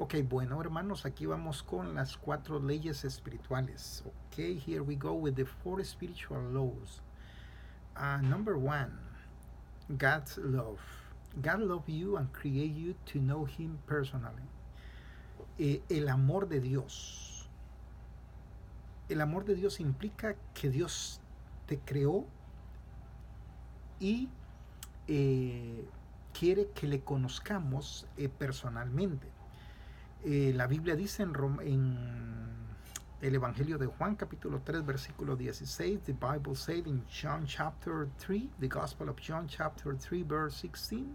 Ok, bueno hermanos, aquí vamos con las 4 leyes espirituales. Ok, here we go with the 4 spiritual laws. Number 1, God's love. God loved you and created you to know Him personally. El amor de Dios. El amor de Dios implica que Dios te creó y eh, quiere que le conozcamos personalmente. La Biblia dice en el Evangelio de Juan capítulo 3 versículo 16, the Bible said in John chapter 3, the Gospel of John chapter 3 verse 16,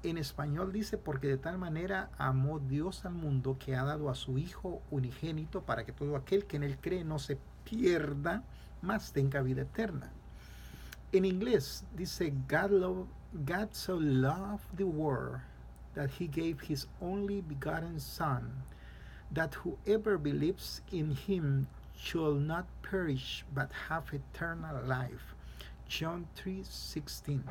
en español dice, porque de tal manera amó Dios al mundo que ha dado a su Hijo unigénito para que todo aquel que en él cree no se pierda, mas tenga vida eterna. En inglés dice, God so loved the world that he gave his only begotten Son, that whoever believes in him shall not perish but have eternal life. John 3:16.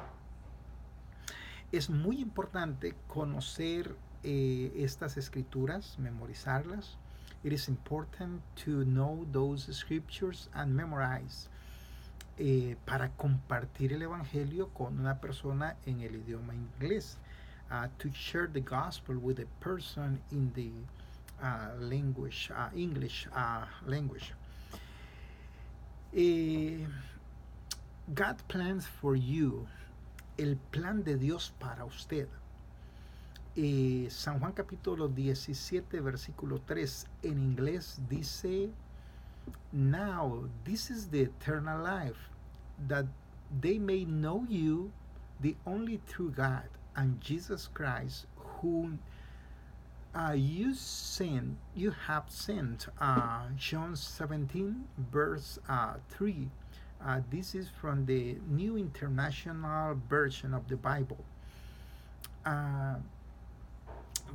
Es muy importante conocer estas escrituras, memorizarlas. It is important to know those scriptures and memorize para compartir el evangelio con una persona en el idioma inglés. To share the gospel with a person in the English language. God plans for you. El plan de Dios para usted. San Juan capítulo 17 versículo 3 en inglés dice, now this is the eternal life, that they may know you, the only true God, and Jesus Christ, whom you have sent. John 17 verse 3. This is from the New International Version of the Bible.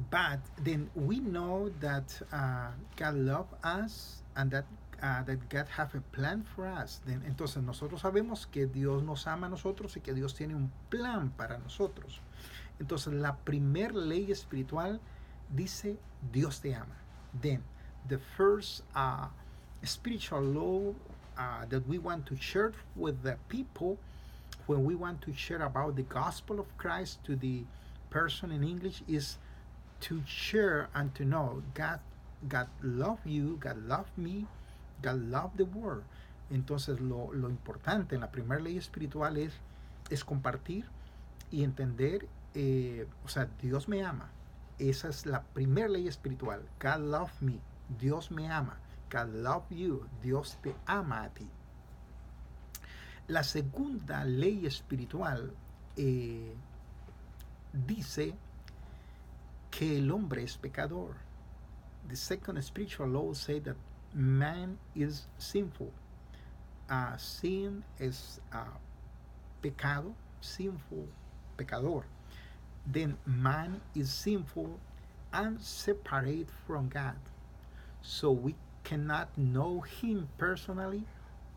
But then we know that God loves us and that God have a plan for us. Entonces nosotros sabemos que Dios nos ama a nosotros y que Dios tiene un plan para nosotros. Entonces la primer ley espiritual dice Dios te ama. Then the first spiritual law that we want to share with the people when we want to share about the gospel of Christ to the person in English is to share and to know God love you, God love me, God love the world. Entonces lo importante en la primera ley espiritual es compartir y entender, o sea, Dios me ama. Esa es la primera ley espiritual. God love me, Dios me ama. God love you, Dios te ama a ti. La segunda ley espiritual dice que el hombre es pecador. The second spiritual law says that man is sinful. Sin es pecado, sinful, pecador. Then man is sinful and separate from God. So we cannot know him personally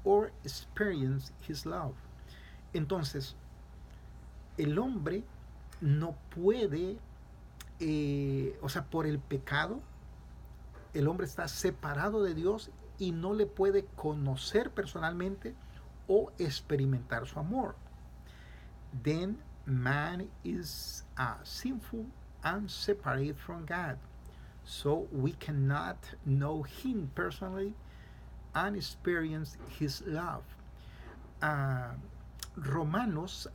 or experience his love. Entonces, el hombre no puede, o sea, por el pecado, el hombre está separado de Dios y no le puede conocer personalmente o experimentar su amor. Then man is sinful and separate from God. So we cannot know him personally and experience his love. Romanos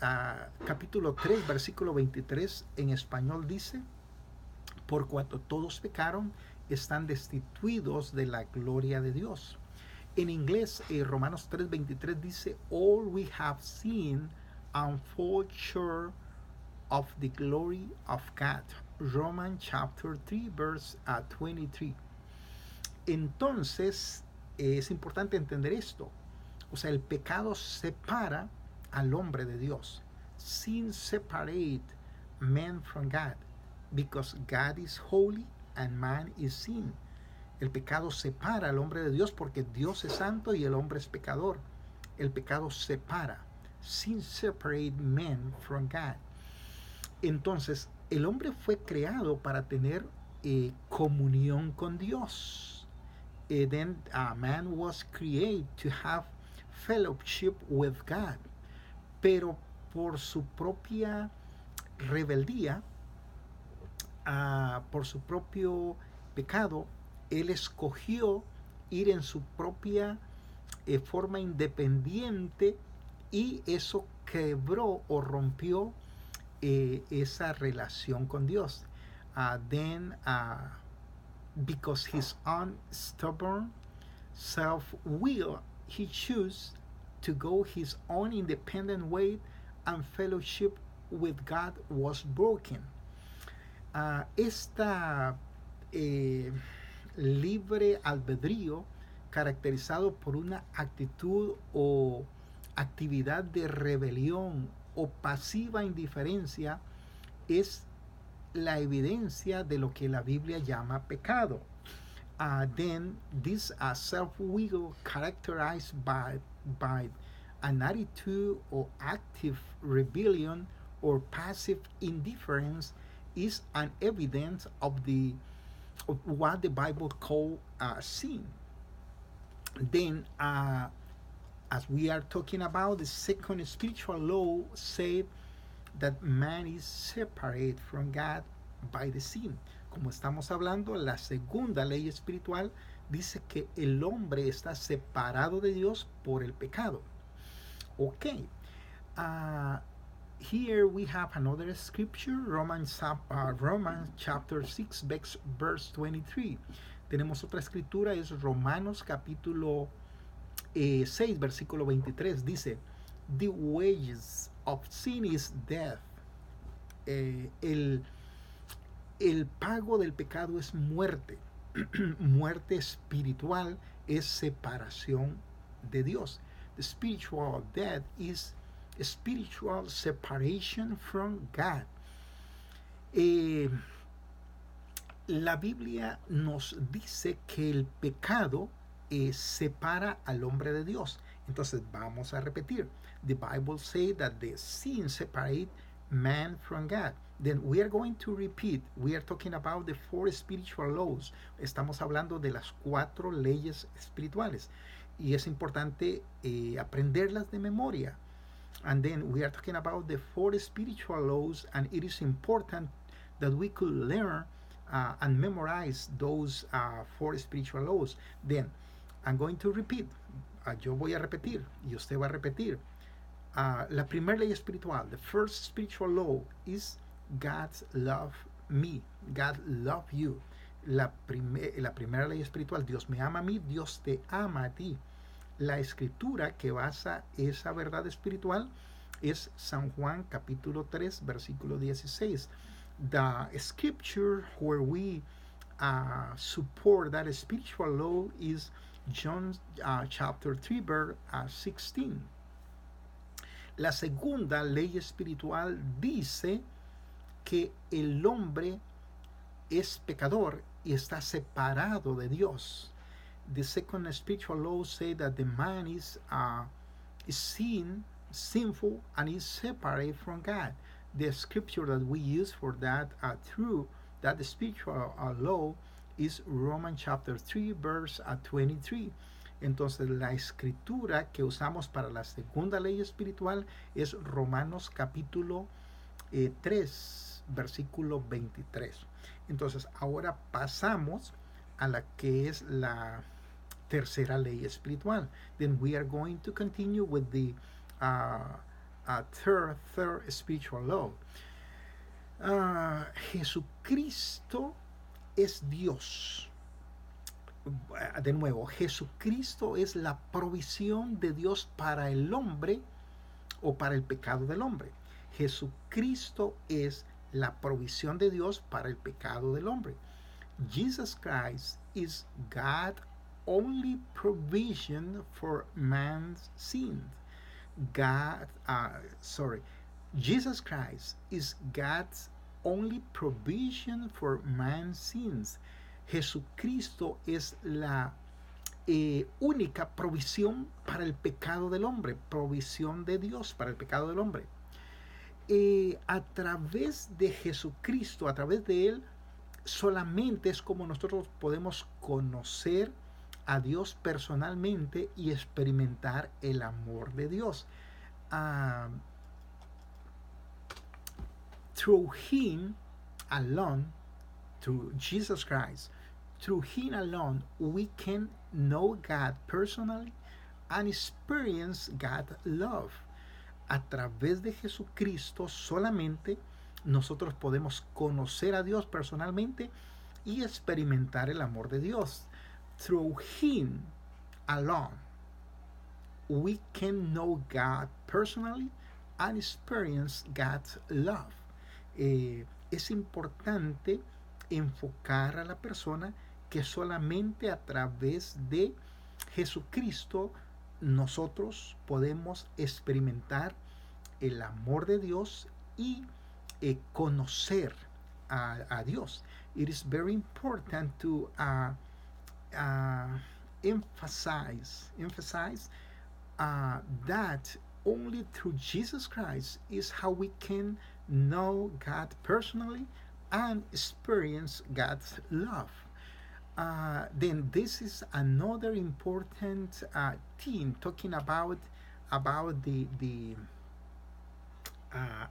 capítulo 3 versículo 23 en español dice, por cuanto todos pecaron, están destituidos de la gloria de Dios. En inglés, Romanos 3:23 dice, all we have seen and fall short of the glory of God. Romans chapter 3 verse 23. Entonces, es importante entender esto. O sea, el pecado separa al hombre de Dios. Sin separate man from God, because God is holy and man is sin. El pecado separa al hombre de Dios porque Dios es santo y el hombre es pecador. El pecado separa. Sin separate man from God. Entonces, el hombre fue creado para tener comunión con Dios. Then man was created to have fellowship with God. Pero por su propia rebeldía, por su propio pecado, él escogió ir en su propia forma independiente y eso quebró o rompió esa relación con Dios. Then, because his own stubborn self-will, he chose to go his own independent way, and fellowship with God was broken. Esta libre albedrío, caracterizado por una actitud o actividad de rebelión o pasiva indiferencia, es la evidencia de lo que la Biblia llama pecado. Then this self-will characterized by an attitude or active rebellion or passive indifference is an evidence of what the Bible calls sin. Then, as we are talking about, the second spiritual law said that man is separate from God by the sin. Como estamos hablando, la segunda ley espiritual dice que el hombre está separado de Dios por el pecado. Okay. Here we have another scripture, Romans chapter 6, verse 23. Tenemos otra escritura, es Romanos capítulo 6, versículo 23. Dice, the wages of sin is death. El pago del pecado es muerte. Muerte espiritual es separación de Dios. The spiritual death is spiritual separation from God. La Biblia nos dice que el pecado separa al hombre de Dios. Entonces vamos a repetir. The Bible says that the sin separates man from God. Then we are going to repeat. We are talking about the 4 spiritual laws. Estamos hablando de las 4 leyes espirituales. Y es importante aprenderlas de memoria. And then we are talking about the 4 spiritual laws, and it is important that we could learn and memorize those 4 spiritual laws. Then I'm going to repeat. Yo voy a repetir y usted va a repetir. La primera ley espiritual, the first spiritual law is God love me. God love you. La primera ley espiritual, Dios me ama a mí, Dios te ama a ti. La escritura que basa esa verdad espiritual es San Juan capítulo 3 versículo 16. The scripture where we support that spiritual law is John chapter 3 verse 16. La segunda ley espiritual dice que el hombre es pecador y está separado de Dios. The second spiritual law says that the man is sinful and is separate from God. The scripture that we use for that through that spiritual law is Romans chapter 3 verse 23. Entonces la escritura que usamos para la segunda ley espiritual es Romanos capítulo 3 versículo 23. Entonces ahora pasamos a la que es la tercera ley espiritual. Then we are going to continue with the third spiritual law. Jesucristo es Dios. De nuevo, Jesucristo es la provisión de Dios para el hombre o para el pecado del hombre. Jesucristo es la provisión de Dios para el pecado del hombre. Jesus Christ is God's only provision for man's sin. Jesus Christ is God's only provision for man's sins. Jesucristo es la única provisión para el pecado del hombre, provisión de Dios para el pecado del hombre. A través de Jesucristo, a través de Él, solamente es como nosotros podemos conocer a Dios personalmente y experimentar el amor de Dios. Uh, through Him alone, through Jesus Christ, through Him alone, we can know God personally and experience God's love. A través de Jesucristo solamente nosotros podemos conocer a Dios personalmente y experimentar el amor de Dios. Through Him alone, we can know God personally and experience God's love. Es importante enfocar a la persona que solamente a través de Jesucristo nosotros podemos experimentar el amor de Dios y conocer a Dios. It is very important to emphasize that only through Jesus Christ is how we can know God personally and experience God's love. Then this is another important theme talking about the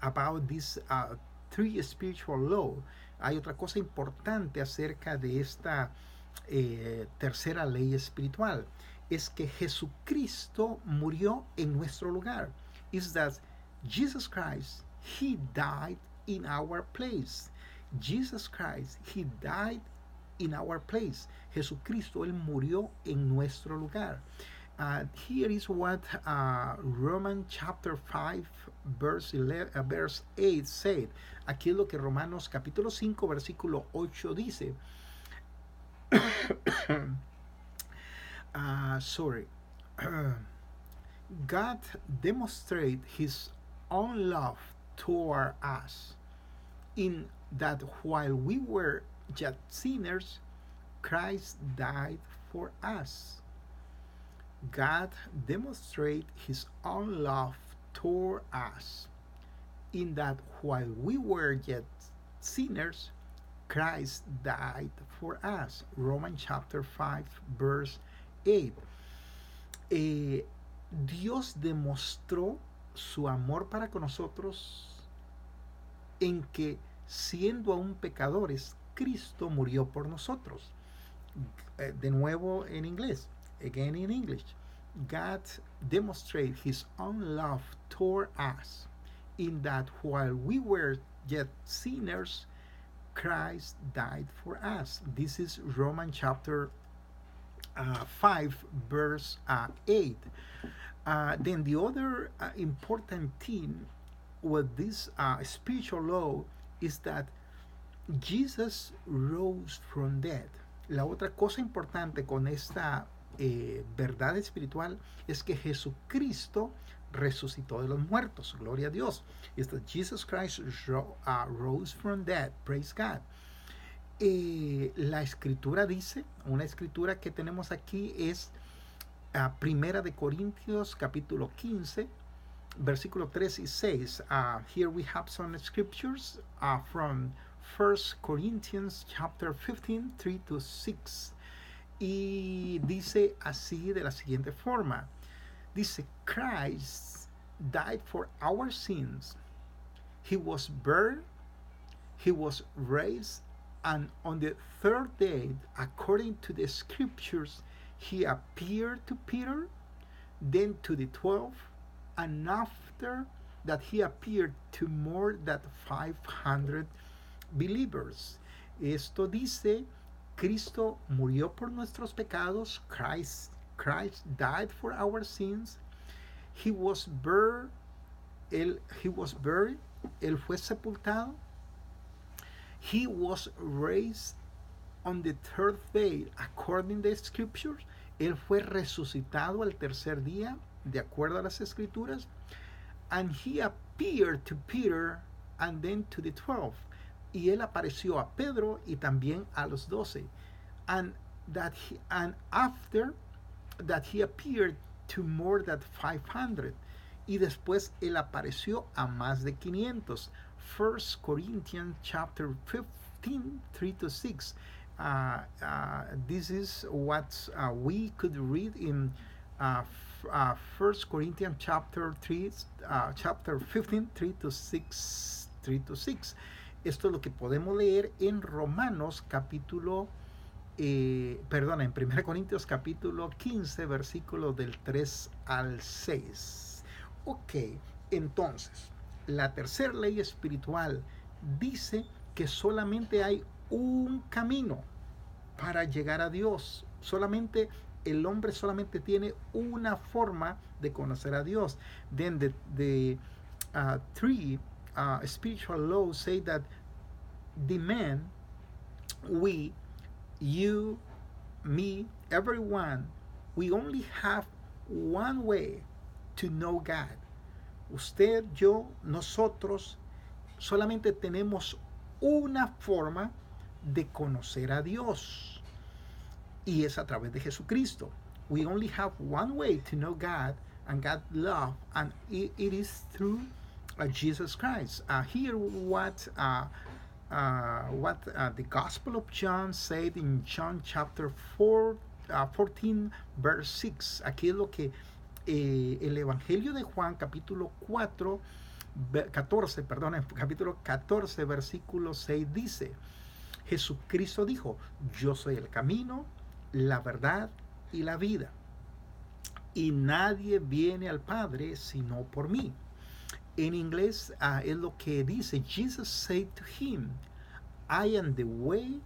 about this three spiritual law. Hay otra cosa importante acerca de esta tercera ley espiritual, es que Jesucristo murió en nuestro lugar. Is that Jesus Christ, He died in our place. Jesus Christ, He died in our place. Jesucristo, Él murió en nuestro lugar. Here is what Romans chapter 5 verse 8 said. Aquí es lo que Romanos capítulo 5 versículo 8 dice. God demonstrated His own love toward us in that while we were yet sinners, Christ died for us. God demonstrated His own love toward us in that while we were yet sinners, Christ died for us. Romans chapter 5 verse 8. Dios demostró su amor para con nosotros en que siendo aún pecadores, Cristo murió por nosotros. De nuevo en inglés. Again in English. God demonstrated His own love toward us in that while we were yet sinners, Christ died for us. This is Romans chapter 5 verse 8. Then the other important thing with this spiritual law is that Jesus rose from dead. La otra cosa importante con esta verdad espiritual es que Jesucristo resucitó de los muertos. Gloria a Dios. Is that Jesus Christ rose from dead. Praise God. La escritura dice, una escritura que tenemos aquí es Primera de Corintios capítulo 15 versículo 3 y 6. Here we have some scriptures from 1 Corinthians chapter 15, 3 to 6. Y dice así de la siguiente forma. Dice, Christ died for our sins. He was buried. He was raised. And on the third day, according to the scriptures, He appeared to Peter, then to the 12, and after that He appeared to more than 500 believers. Esto dice, Cristo murió por nuestros pecados. Christ died for our sins. He was buried. Él fue sepultado. He was raised on the third day, according to the scriptures. Él fue resucitado al tercer día, de acuerdo a las escrituras. And He appeared to Peter and then to the 12. Y Él apareció a Pedro y también a los 12. And after that He appeared to more than 500. Y después Él apareció a más de 500. First Corinthians chapter 15, 3 to 6. This is what we could read in First Corinthians chapter 3, chapter 15, 3 to 6, 3 to 6. Esto es lo que podemos leer en Romanos capítulo, perdón, en 1 Corintios capítulo 15, versículos del 3 al 6. Ok, entonces, la tercera ley espiritual dice que solamente hay un camino para llegar a Dios. El hombre solamente tiene una forma de conocer a Dios. Then the three spiritual laws say that the man, we, you, me, everyone, we only have one way to know God. Usted, yo, nosotros solamente tenemos una forma de conocer a Dios, y es a través de Jesucristo. We only have one way to know God and God's love, and it is through Jesus Christ. Here what the Gospel of John said in John chapter 14 verse 6. Aquí es lo que el Evangelio de Juan capítulo 14, capítulo 14 versículo 6 dice: Jesucristo dijo, yo soy el camino, la verdad y la vida, y nadie viene al Padre sino por mí. En inglés es lo que dice: Jesus said to him, I am the way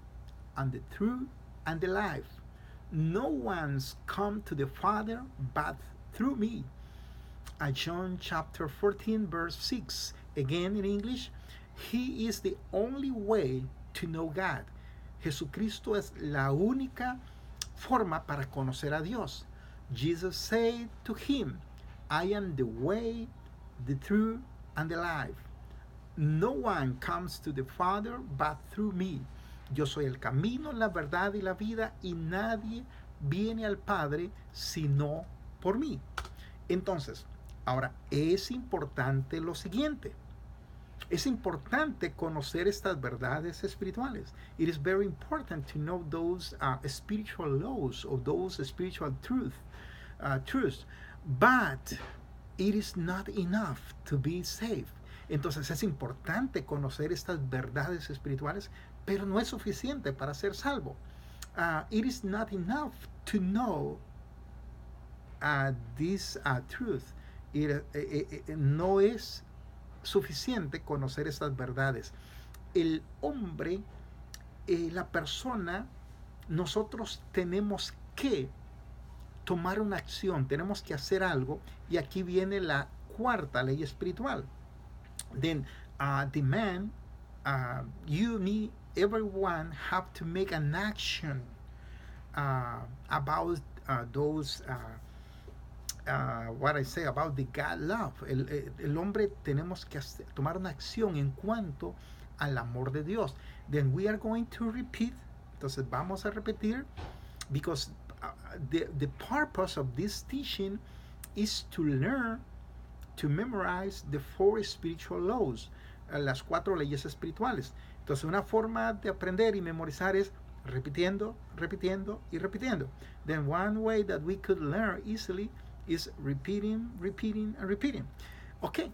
and the truth and the life. No one's come to the Father but through me. John chapter 14 verse 6. Again in English, He is the only way to know God. Jesucristo es la única forma para conocer a Dios. Jesus said to him, I am the way, the truth, and the life. No one comes to the Father but through me. Yo soy el camino, la verdad y la vida, y nadie viene al Padre sino por mí. Entonces, ahora es importante lo siguiente. Es importante conocer estas verdades espirituales. It is very important to know those spiritual laws or those spiritual truths. But it is not enough to be saved. Entonces es importante conocer estas verdades espirituales, pero no es suficiente para ser salvo. It is not enough to know this truth. No es suficiente conocer estas verdades. El hombre, la persona, nosotros tenemos que tomar una acción, tenemos que hacer algo, y aquí viene la cuarta ley espiritual. Then the man, you, me, everyone have to make an action about those what I say about the God love. El hombre tenemos que tomar una acción en cuanto al amor de Dios. Then we are going to repeat. Entonces vamos a repetir, because the purpose of this teaching is to learn, to memorize the four spiritual laws, las cuatro leyes espirituales. Entonces una forma de aprender y memorizar es repitiendo, repitiendo y repitiendo. Then one way that we could learn easily is repeating, repeating, and repeating. Ok,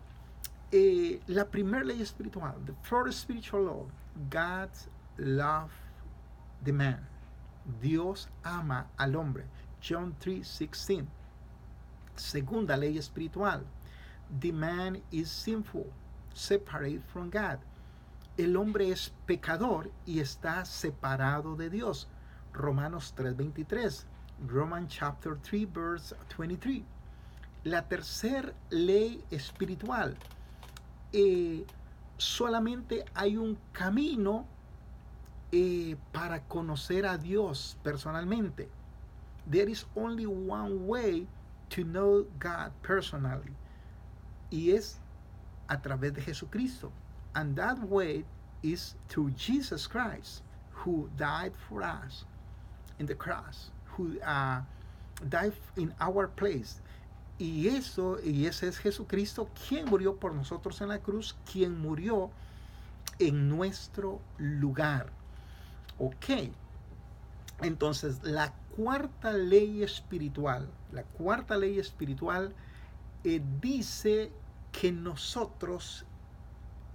la primera ley espiritual, the first spiritual law, God loves the man. Dios ama al hombre. John 3:16. Segunda ley espiritual, the man is sinful, separate from God. El hombre es pecador y está separado de Dios. Romanos 3:23. Romans chapter 3 verse 23. La tercera ley espiritual, solamente hay un camino para conocer a Dios personalmente. There is only one way to know God personally, y es a través de Jesucristo. And that way is through Jesus Christ, who died for us in the cross, who died in our place. Y ese es Jesucristo, quien murió por nosotros en la cruz, quien murió en nuestro lugar. Ok. Entonces, la cuarta ley espiritual dice que nosotros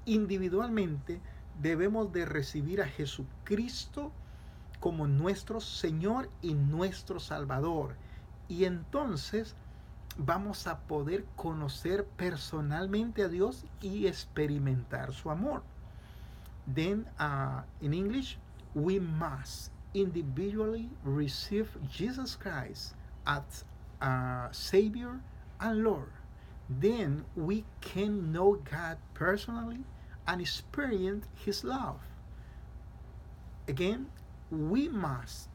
individualmente debemos de recibir a Jesucristo como nuestro Señor y nuestro Salvador. Y entonces vamos a poder conocer personalmente a Dios y experimentar su amor. Then, in English, we must individually receive Jesus Christ as Savior and Lord. Then we can know God personally and experience His love. Again, we must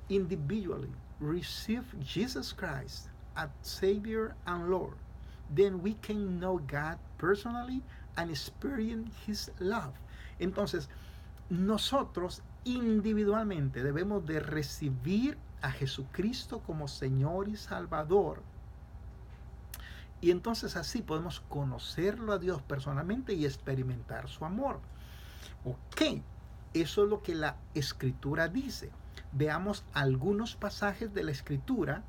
individually receive Jesus Christ as Savior and Lord. Then we can know God personally and experience His love. Entonces, nosotros individualmente debemos de recibir a Jesucristo como Señor y Salvador. Y entonces así podemos conocerlo a Dios personalmente y experimentar su amor. Ok, eso es lo que la Escritura dice. Veamos algunos pasajes de la Escritura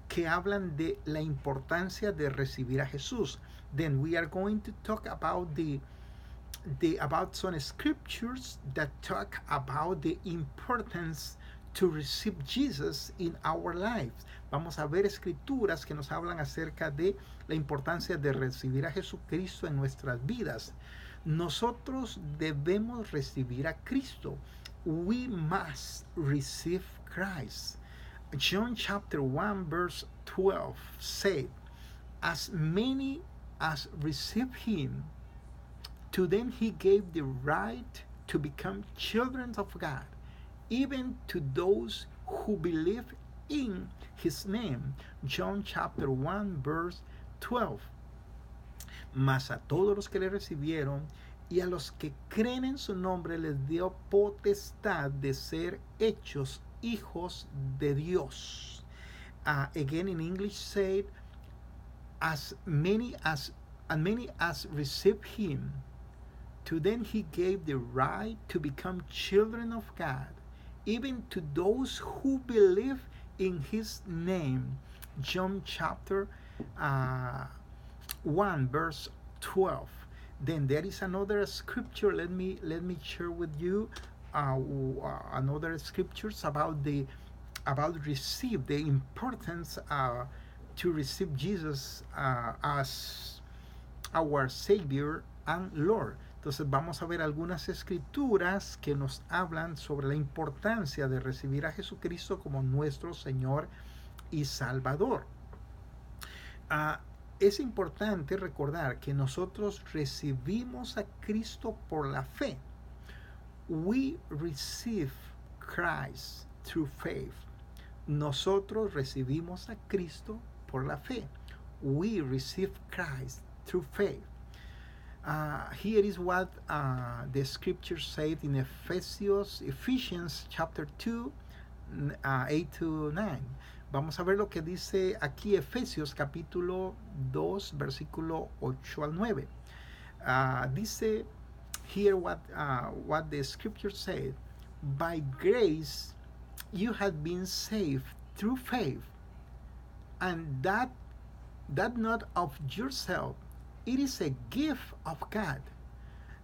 que hablan de la importancia de recibir a Jesús. Then we are going to talk about about some scriptures that talk about the importance to receive Jesus in our lives. Vamos a ver escrituras que nos hablan acerca de la importancia de recibir a Jesucristo en nuestras vidas. Nosotros debemos recibir a Cristo. We must receive Christ. John chapter 1 verse 12 said, as many as receive him, to them he gave the right to become children of God, even to those who believe in his name. John chapter 1 verse 12. Mas a todos los que le recibieron y a los que creen en su nombre les dio potestad de ser hechos hijos de Dios. Again in English said, as many as received him, to them he gave the right to become children of God, even to those who believe in his name. John chapter 1 verse 12. Then there is another scripture. Let me share with you another scriptures about receive the importance to receive Jesus as our Savior and Lord. Entonces vamos a ver algunas escrituras que nos hablan sobre la importancia de recibir a Jesucristo como nuestro Señor y Salvador. Es importante recordar que nosotros recibimos a Cristo por la fe. We receive Christ through faith. Nosotros recibimos a Cristo por la fe. We receive Christ through faith. Here is what the scripture said in Ephesians chapter 2, 8 to 9. Vamos a ver lo que dice aquí Efesios capítulo 2, versículo 8 al 9. Dice here what the scripture said. By grace you have been saved through faith, and that not of yourself. It is a gift of God,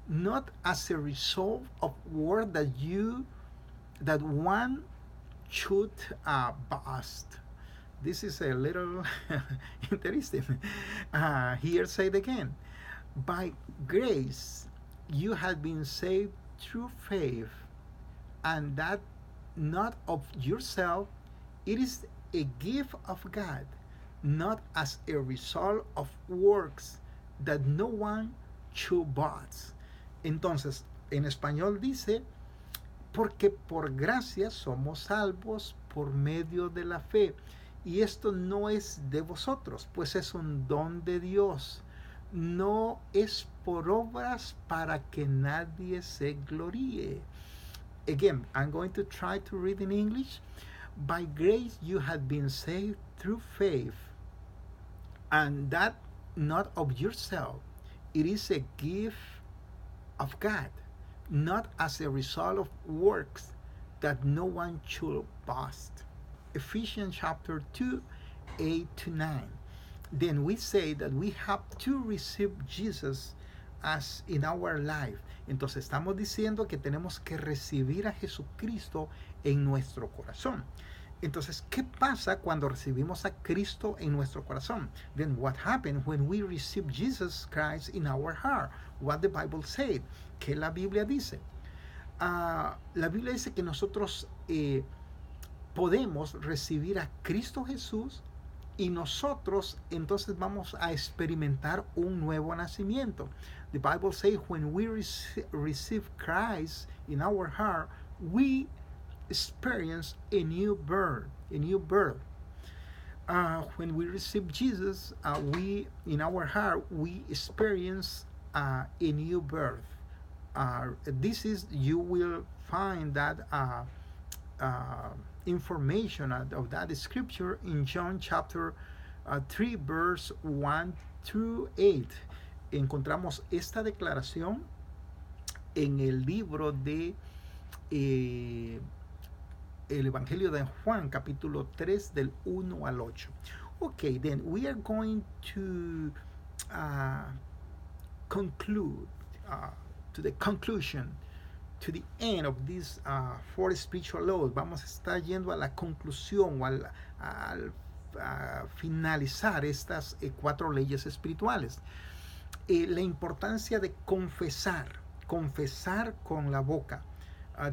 not as a result of work that one should boast. This is a little interesting. Here say it again. By grace you have been saved through faith, and that not of yourself. It is a gift of God, not as a result of works that no one should boast. Entonces, en español dice, porque por gracia somos salvos por medio de la fe. Y esto no es de vosotros, pues es un don de Dios. No es por obras para que nadie se gloríe. Again, I'm going to try to read in English. By grace you have been saved through faith, and that not of yourself. It is a gift of God, not as a result of works, that no one should boast. Ephesians chapter 2, 8 to 9. Then we say that we have to receive Jesus as in our life. Entonces estamos diciendo que tenemos que recibir a Jesucristo en nuestro corazón. Entonces, ¿qué pasa cuando recibimos a Cristo en nuestro corazón? Then what happens when we receive Jesus Christ in our heart? What the Bible said. ¿Qué la Biblia dice? La Biblia dice que nosotros podemos recibir a Cristo Jesús y nosotros entonces vamos a experimentar un nuevo nacimiento. The Bible says when we receive Christ in our heart, we experience a new birth, a new birth. When we receive Jesus, we in our heart we experience a new birth. This is, you will find that information of that scripture in John chapter 3 verse 1 through 8. Encontramos esta declaración en el libro de el Evangelio de Juan, capítulo 3, del 1 al 8. Okay, then we are going to conclude, to the conclusion, to the end of these four spiritual laws. Vamos a estar yendo a la conclusión, o al finalizar estas cuatro leyes espirituales. La importancia de confesar con la boca.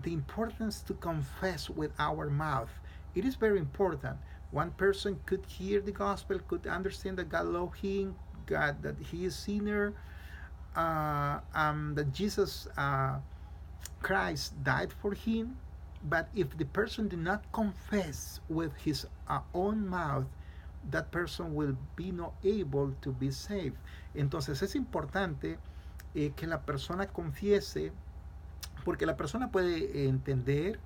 The importance to confess with our mouth. It is very important. One person could hear the gospel, could understand that God loves him, God, that he is sinner, that Jesus Christ died for him. But if the person did not confess with his own mouth, that person will be not able to be saved. Entonces es importante que la persona confiese, porque la persona puede entender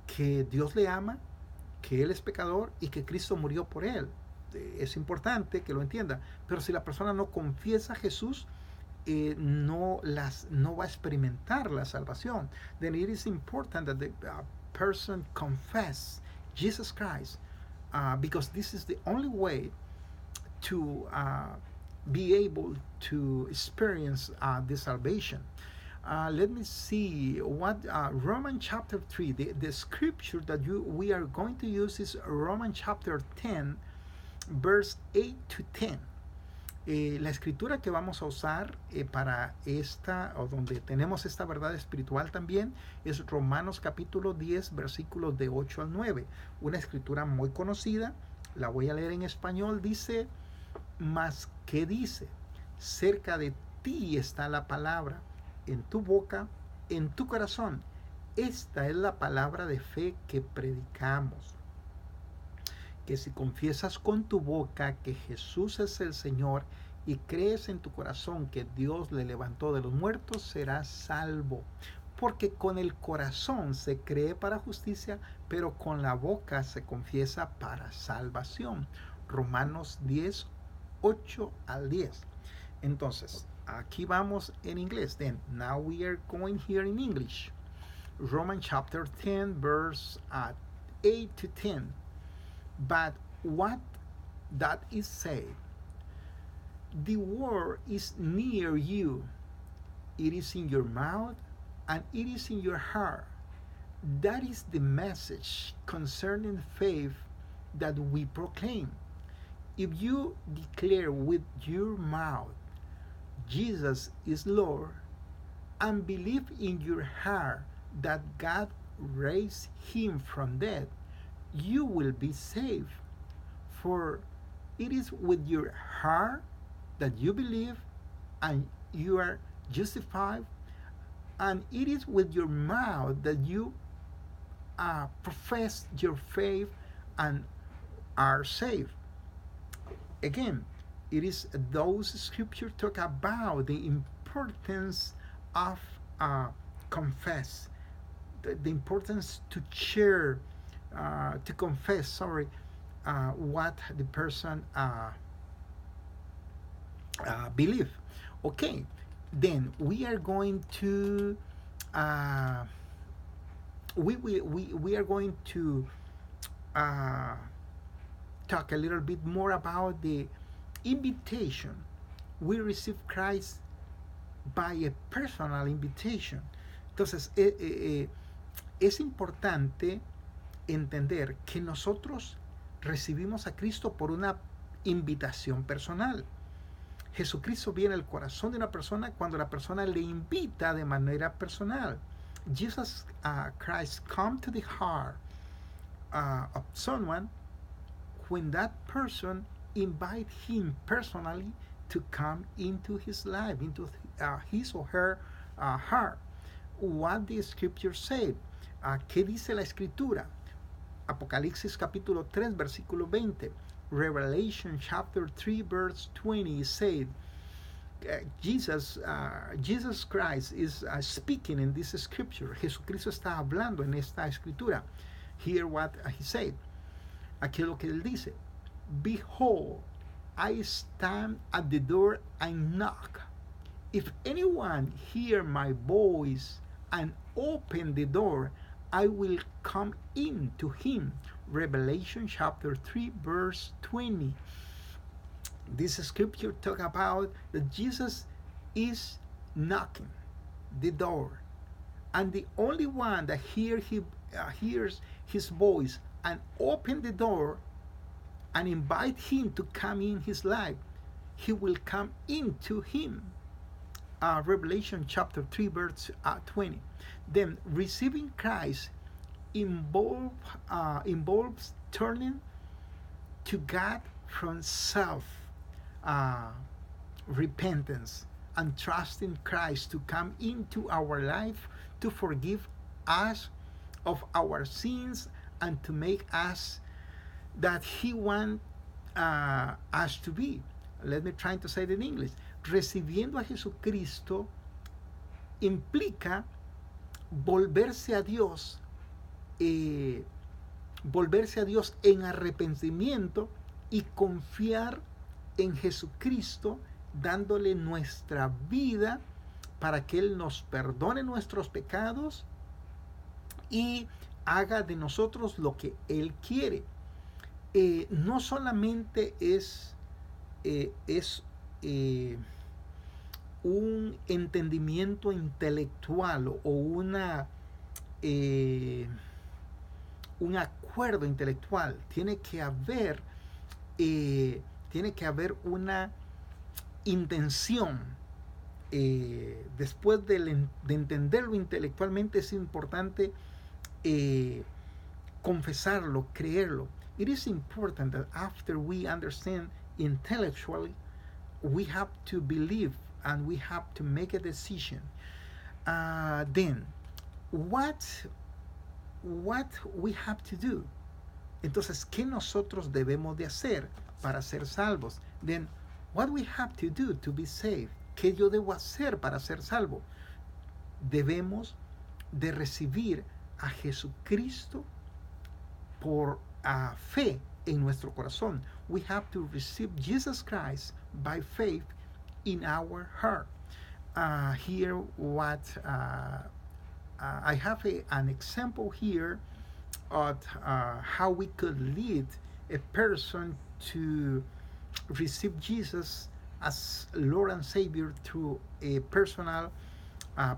que Dios le ama, que Él es pecador y que Cristo murió por él. Es importante que lo entienda. Pero si la persona no confiesa a Jesús, no va a experimentar la salvación. Then it is important that the person confess Jesus Christ, because this is the only way to be able to experience the salvation. Let me see what Romans chapter 3, the scripture that we are going to use is Romans chapter 10, verse 8 to 10. La escritura que vamos a usar para esta, o donde tenemos esta verdad espiritual también, es Romanos capítulo 10, versículos de 8 al 9. Una escritura muy conocida, la voy a leer en español, dice, mas ¿qué dice? Cerca de ti está la palabra, en tu boca, en tu corazón. Esta es la palabra de fe que predicamos. Que si confiesas con tu boca que Jesús es el Señor y crees en tu corazón que Dios le levantó de los muertos, serás salvo. Porque con el corazón se cree para justicia, pero con la boca se confiesa para salvación. Romanos 10, 8 al 10. Entonces, aquí vamos en inglés. Then, now we are going here in English. Romans chapter 10, verse 8 to 10. But what that is said, the word is near you. It is in your mouth and it is in your heart. That is the message concerning faith that we proclaim. If you declare with your mouth Jesus is Lord, and believe in your heart that God raised him from death, you will be saved. For it is with your heart that you believe and you are justified, and it is with your mouth that you profess your faith and are saved. Again, it is those scriptures talk about the importance of confess, the importance to share, to confess, what the person believe. Okay, then we are going to uh, we are going to uh, talk a little bit more about the invitation. We receive Christ by a personal invitation. Entonces, es importante entender que nosotros recibimos a Cristo por una invitación personal. Jesucristo viene al corazón de una persona cuando la persona le invita de manera personal. Jesus Christ come to the heart of someone when that person invite him personally to come into his life, into his or her heart. What the scripture said. ¿Qué dice la escritura? Apocalipsis capítulo 3 versículo 20. Revelation chapter 3 verse 20 said, Jesus Christ is speaking in this scripture. Jesucristo está hablando en esta escritura. Hear what he said. Aquí es lo que él dice. Behold, I stand at the door and knock. If anyone hear my voice and open the door, I will come in to him. Revelation chapter 3 verse 20. This scripture talk about that Jesus is knocking the door, and the only one that hears his voice and open the door and invite him to come in his life, he will come into him. Revelation chapter 3 verse 20. Then receiving Christ involves turning to God from self repentance and trusting Christ to come into our life to forgive us of our sins and to make us that He wants us to be. Let me try to say it in English. Recibiendo a Jesucristo implica volverse a Dios en arrepentimiento y confiar en Jesucristo, dándole nuestra vida para que Él nos perdone nuestros pecados y haga de nosotros lo que Él quiere. No solamente es un entendimiento intelectual o un acuerdo intelectual. Tiene que haber una intención. Después de entenderlo intelectualmente, es importante confesarlo, creerlo. It is important that after we understand intellectually, we have to believe and we have to make a decision. Then, what we have to do? Entonces, ¿qué nosotros debemos de hacer para ser salvos? Then, what we have to do to be saved? ¿Qué yo debo hacer para ser salvo? Debemos de recibir a Jesucristo por fe en nuestro corazón. We have to receive Jesus Christ by faith in our heart. Here what I have an example here of how we could lead a person to receive Jesus as Lord and Savior through a personal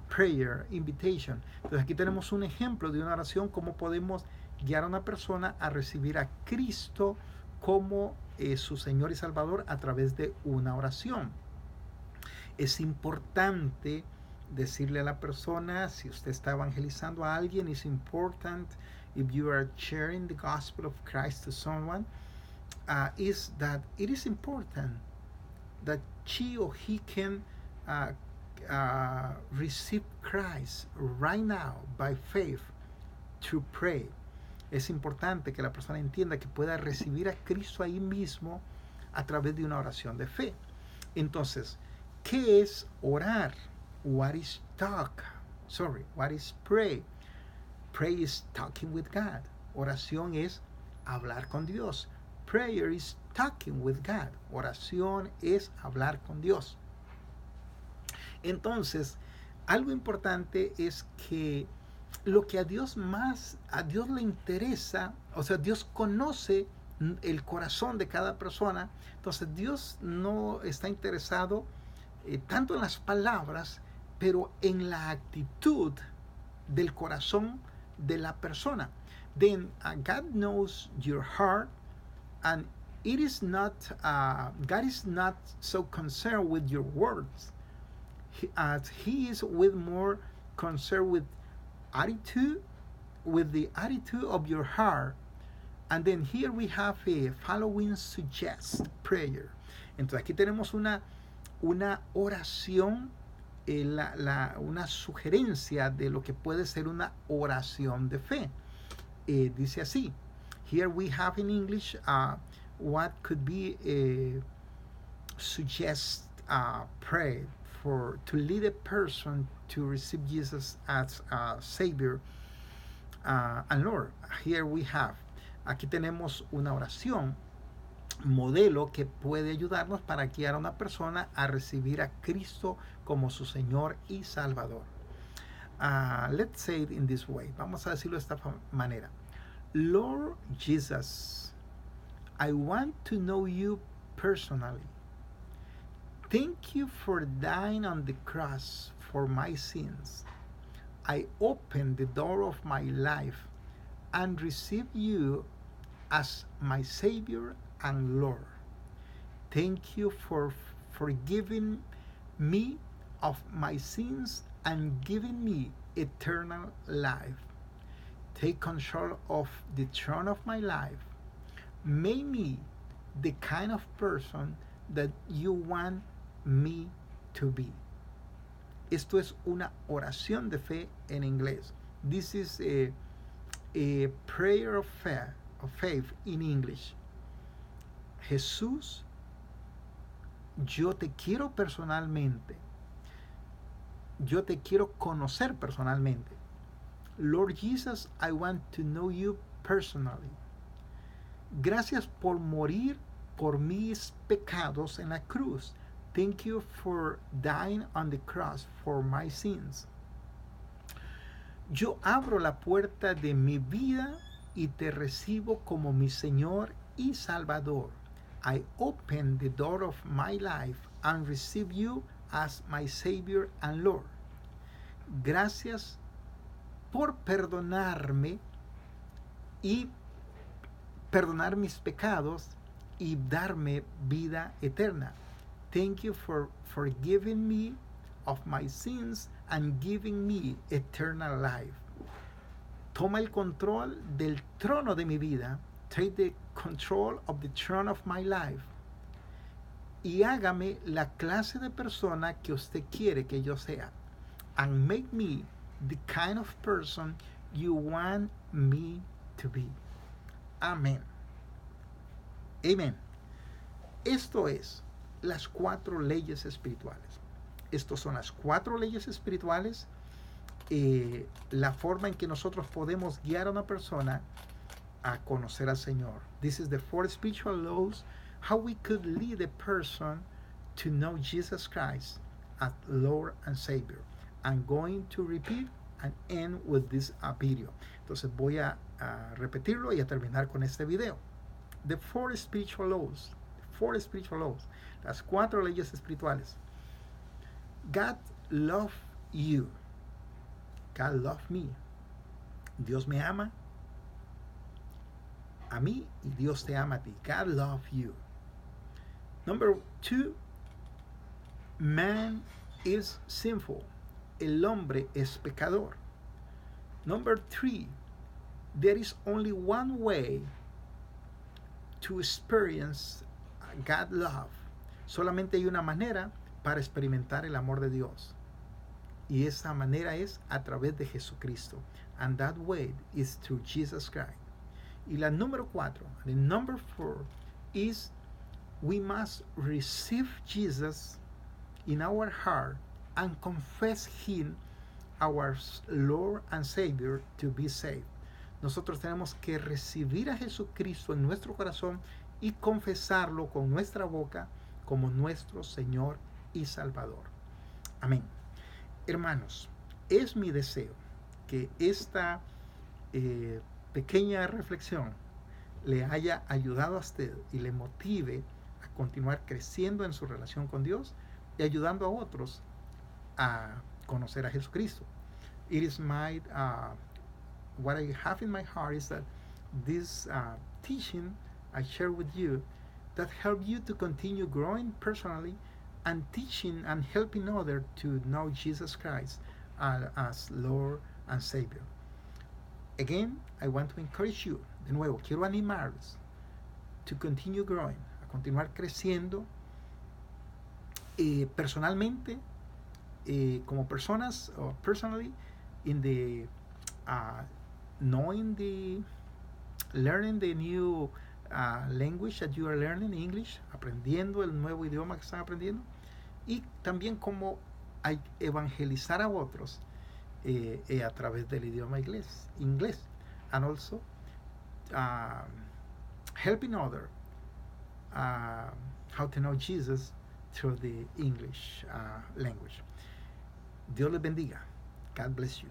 prayer invitation. Entonces aquí tenemos un ejemplo de una oración, cómo podemos guiar a una persona a recibir a Cristo como su Señor y Salvador a través de una oración. Es importante decirle a la persona, si usted está evangelizando a alguien, it's important if you are sharing the gospel of Christ to someone, is that it is important that she or he can receive Christ right now by faith to pray. Es importante que la persona entienda que pueda recibir a Cristo ahí mismo a través de una oración de fe. Entonces, ¿qué es orar? What is talk? What is pray? Pray is talking with God. Oración es hablar con Dios. Prayer is talking with God. Oración es hablar con Dios. Entonces, algo importante es que lo que a Dios le interesa, o sea, Dios conoce el corazón de cada persona, entonces Dios no está interesado tanto en las palabras, pero en la actitud del corazón de la persona. Then God knows your heart, and it is not God is not so concerned with your words, as He is with more concerned with attitude, with the attitude of your heart. And then here we have a following suggest prayer. Entonces aquí tenemos una oración, una sugerencia de lo que puede ser una oración de fe. Dice así. Here we have in English what could be a suggest prayer to lead a person to receive Jesus as Savior and Lord. Here we have. Aquí tenemos una oración modelo que puede ayudarnos para guiar a una persona a recibir a Cristo como su Señor y Salvador. Let's say it in this way. Vamos a decirlo de esta manera. Lord Jesus, I want to know you personally. Thank you for dying on the cross for my sins. I open the door of my life and receive you as my Savior and Lord. Thank you for forgiving me of my sins and giving me eternal life. Take control of the throne of my life. Make me the kind of person that you want me to be. Esto es una oración de fe en inglés. This is a prayer of faith in English. Jesús, yo te quiero personalmente. Yo te quiero conocer personalmente. Lord Jesus, I want to know you personally. Gracias por morir por mis pecados en la cruz. Thank you for dying on the cross for my sins. Yo abro la puerta de mi vida y te recibo como mi Señor y Salvador. I open the door of my life and receive you as my Savior and Lord. Gracias por perdonarme y perdonar mis pecados y darme vida eterna. Thank you for forgiving me of my sins and giving me eternal life. Toma el control del trono de mi vida. Take the control of the throne of my life. Y hágame la clase de persona que usted quiere que yo sea. And make me the kind of person you want me to be. Amén. Amén. Esto es las 4 leyes espirituales. Estos son las 4 leyes espirituales. La forma en que nosotros podemos guiar a una persona a conocer al Señor. This is the 4 spiritual laws, how we could lead a person to know Jesus Christ as Lord and Savior. I'm going to repeat and end with this video. Entonces voy a repetirlo y a terminar con este video. The 4 spiritual laws. 4 spiritual laws. Las 4 leyes espirituales. God love you. God love me. Dios me ama a mí y Dios te ama a ti. God love you. Number 2, man is sinful. El hombre es pecador. Number 3, there is only one way to experience God love. Solamente hay una manera para experimentar el amor de Dios. Y esa manera es a través de Jesucristo. And that way is through Jesus Christ. Y la número 4, the number 4 is we must receive Jesus in our heart and confess Him our Lord and Savior to be saved. Nosotros tenemos que recibir a Jesucristo en nuestro corazón y confesarlo con nuestra boca como nuestro Señor y Salvador. Amén. Hermanos, es mi deseo que esta pequeña reflexión le haya ayudado a usted y le motive a continuar creciendo en su relación con Dios y ayudando a otros a conocer a Jesucristo. It is what I have in my heart is that this teaching I share with you that help you to continue growing personally and teaching and helping others to know Jesus Christ as Lord and Savior. Again, I want to encourage you, de nuevo, quiero animarlos to continue growing, a continuar creciendo personalmente, como personas, or personally, in the knowing the learning the new language that you are learning, English, aprendiendo el nuevo idioma que están aprendiendo, y también como evangelizar a otros a través del idioma inglés, and also helping others how to know Jesus through the English language. Dios les bendiga. God bless you.